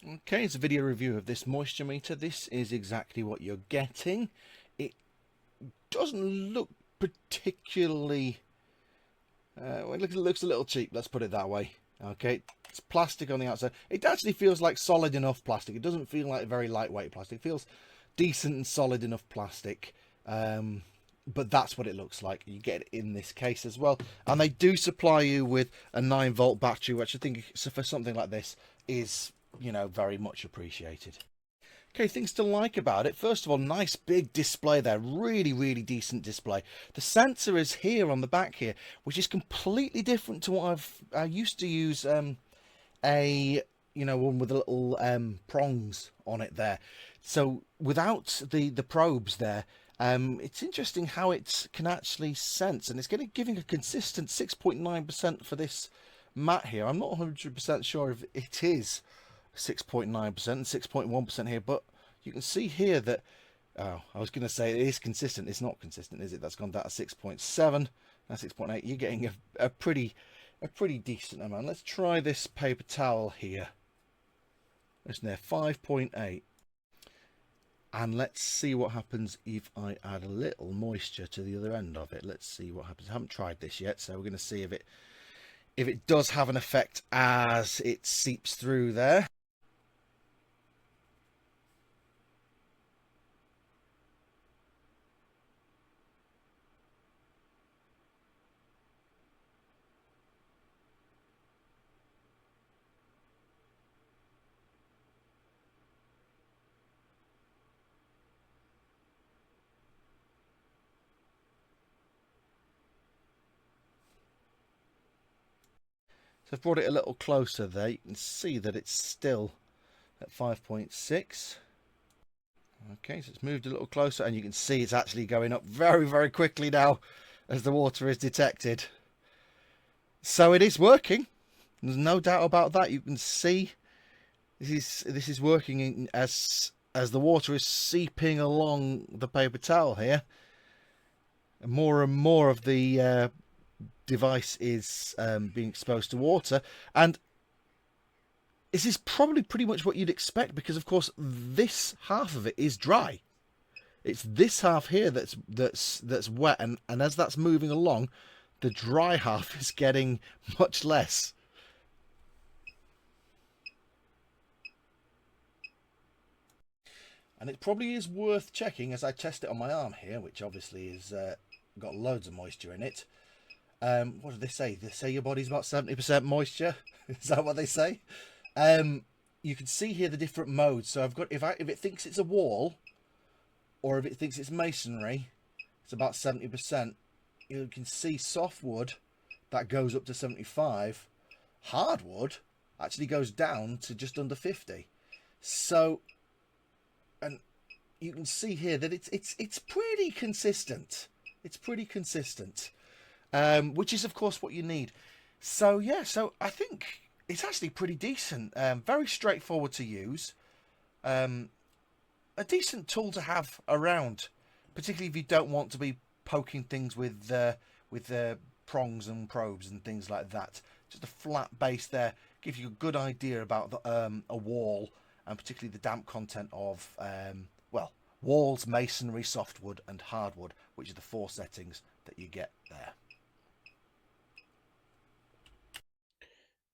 Okay, it's a video review of this moisture meter. This is exactly what you're getting. It doesn't look particularly... well, it looks a little cheap, let's put it that way. Okay, it's plastic on the outside. It actually feels like solid enough plastic. It doesn't feel like very lightweight plastic. It feels decent and solid enough plastic. But that's what it looks like. You get it in this case as well. And they do supply you with a 9-volt battery, which I think for something like this is, you know, very much appreciated. Okay, things to like about it. First of all, nice big display there. Really decent display. The sensor is here on the back here, which is completely different to what I used to use one with the little prongs on it there. So without the probes there, it's interesting how it can actually sense, and it's giving a consistent 6.9% for this mat here. I'm not 100% sure if it is 6.9% and 6.1% here, but you can see here that I was going to say it is consistent. It's not consistent, is it? That's gone down to 6.7, now 6.8. You're getting a pretty decent amount. Let's try this paper towel here. Listen there, 5.8. And let's see what happens if I add a little moisture to the other end of it. Let's see what happens. I haven't tried this yet, so we're going to see if it does have an effect as it seeps through there. So I've brought it a little closer there. You can see that it's still at 5.6. Okay, so it's moved a little closer, and you can see it's actually going up very quickly now as the water is detected. So it is working. There's no doubt about that. You can see this is working as the water is seeping along the paper towel here. And more of the device is being exposed to water, and this is probably pretty much what you'd expect, because of course this half of it is dry. It's this half here that's wet, and as that's moving along, the dry half is getting much less. And it probably is worth checking as I test it on my arm here, which obviously is got loads of moisture in it. What do they say? They say your body's about 70% moisture. Is that what they say? You can see here the different modes. So I've got, if it thinks it's a wall, or if it thinks it's masonry, it's about 70%. You can see softwood, that goes up to 75. Hardwood actually goes down to just under 50. So, and you can see here that it's pretty consistent. It's pretty consistent. Which is of course what you need. So yeah, so I think it's actually pretty decent. Very straightforward to use. A decent tool to have around, particularly if you don't want to be poking things with prongs and probes and things like that. Just a flat base there gives you a good idea about a wall, and particularly the damp content of well, walls, masonry, softwood and hardwood, which are the 4 settings that you get there.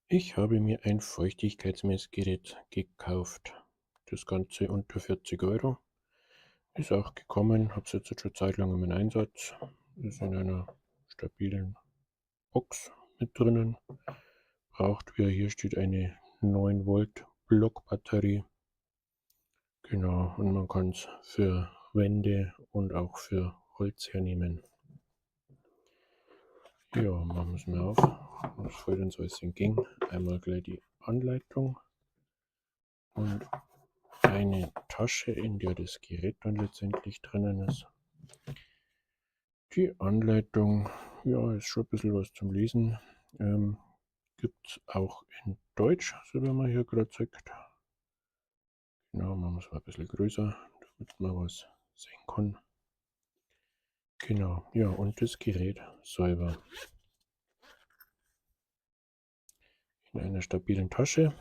Ich habe mir ein Feuchtigkeitsmessgerät gekauft. Das Ganze unter 40 €. Ist auch gekommen, habe es jetzt schon Zeit lang im Einsatz. Ist in einer stabilen Box mit drinnen. Braucht, wie hier steht, eine 9-Volt Blockbatterie. Genau, und man kann es für Wände und auch für Holz hernehmen. Ja, machen wir es mal auf. Was fällt uns alles entgegen? Einmal gleich die Anleitung und eine Tasche, in der das Gerät dann letztendlich drinnen ist. Die Anleitung, ja, ist schon ein bisschen was zum Lesen. Gibt es auch in Deutsch, so wie man hier gerade sagt. Genau, machen wir es mal ein bisschen größer, damit man was sehen kann. Genau, ja, und das Gerät selber in einer stabilen Tasche.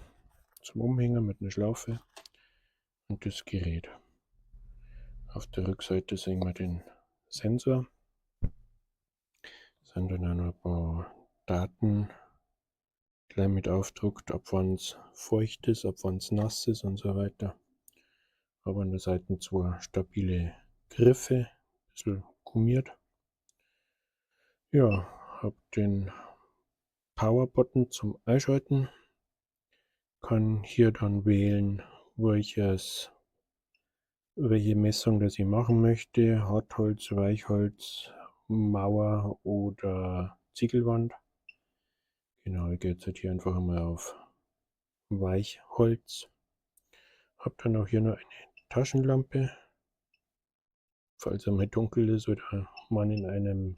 zum Umhängen mit einer Schlaufe und das Gerät. Auf der Rückseite sehen wir den Sensor. Sind dann auch noch ein paar Daten gleich mit aufgedruckt, ab wann es feucht ist, ab wann es nass ist und so weiter. Aber an der Seite zwei stabile Griffe, ein bisschen gummiert. Ja, habe den Power-Button zum Einschalten. Kann hier dann wählen, welche Messung das ich machen möchte. Hartholz, Weichholz, Mauer oder Ziegelwand. Genau, ich gehe jetzt hier einfach mal auf Weichholz. Habe dann auch hier noch eine Taschenlampe, falls er mal dunkel ist oder man in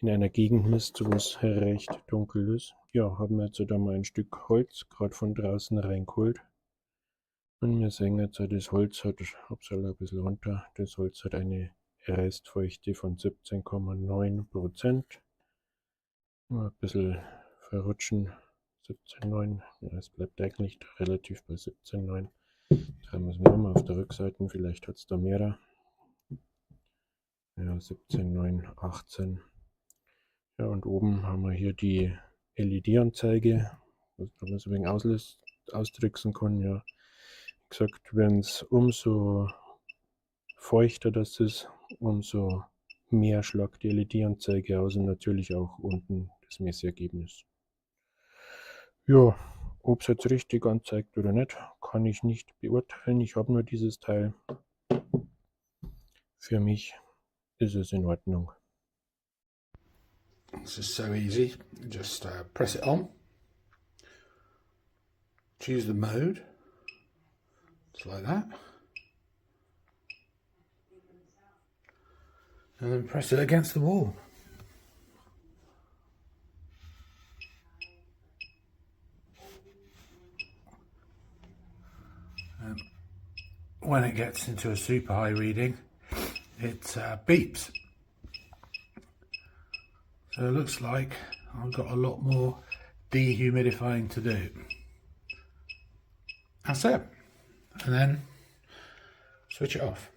einer Gegend ist, wo es recht dunkel ist. Ja, haben wir jetzt da mal ein Stück Holz gerade von draußen reingeholt. Und wir sehen jetzt, das Holz hat, ich habe es ein bisschen runter, das Holz hat eine Restfeuchte von 17,9%. Mal ein bisschen verrutschen, 17,9, ja, es bleibt eigentlich relativ bei 17,9. Da müssen wir mal auf der Rückseite, vielleicht hat es da mehrere. Ja, 17,9, 18. Ja, und oben haben wir hier die LED-Anzeige, was man so ein wenig ausdrücken kann. Ja, wie gesagt, wenn es umso feuchter das ist, umso mehr schlagt die LED-Anzeige aus und natürlich auch unten das Messergebnis. Ja, ob es jetzt richtig anzeigt oder nicht, kann ich nicht beurteilen. Ich habe nur dieses Teil. Für mich ist es in Ordnung. This is so easy. Just press it on, choose the mode, just like that, and then press it against the wall. When it gets into a super high reading, it beeps. So it looks like I've got a lot more dehumidifying to do. That's it. And then switch it off.